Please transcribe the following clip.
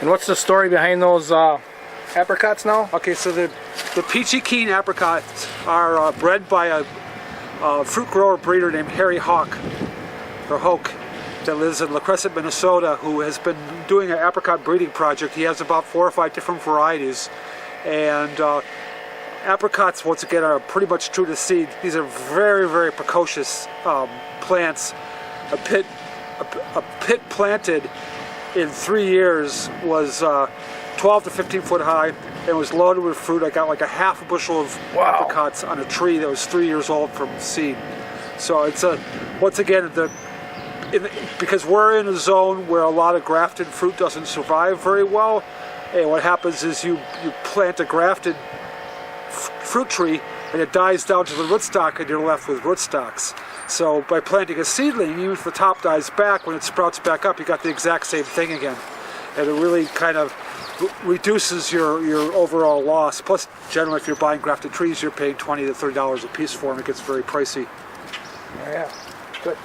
And what's the story behind those apricots now? Okay, so the peachy keen apricots are bred by a fruit grower breeder named Harry Hoke that lives in La Crescent, Minnesota, who has been doing an apricot breeding project. He has about 4 or 5 different varieties, and apricots, once again, are pretty much true to seed. These are very, very precocious plants. A pit planted in 3 years was 12 to 15 foot high and was loaded with fruit. I got like a half a bushel of apricots on a tree that was 3 years old from seed. So it's once again, because we're in a zone where a lot of grafted fruit doesn't survive very well, and what happens is you plant a grafted fruit tree and it dies down to the rootstock and you're left with rootstocks. So by planting a seedling, even if the top dies back, when it sprouts back up, you got the exact same thing again. And it really kind of reduces your overall loss. Plus, generally, if you're buying grafted trees, you're paying $20 to $30 a piece for them. It gets very pricey. Oh, yeah, good.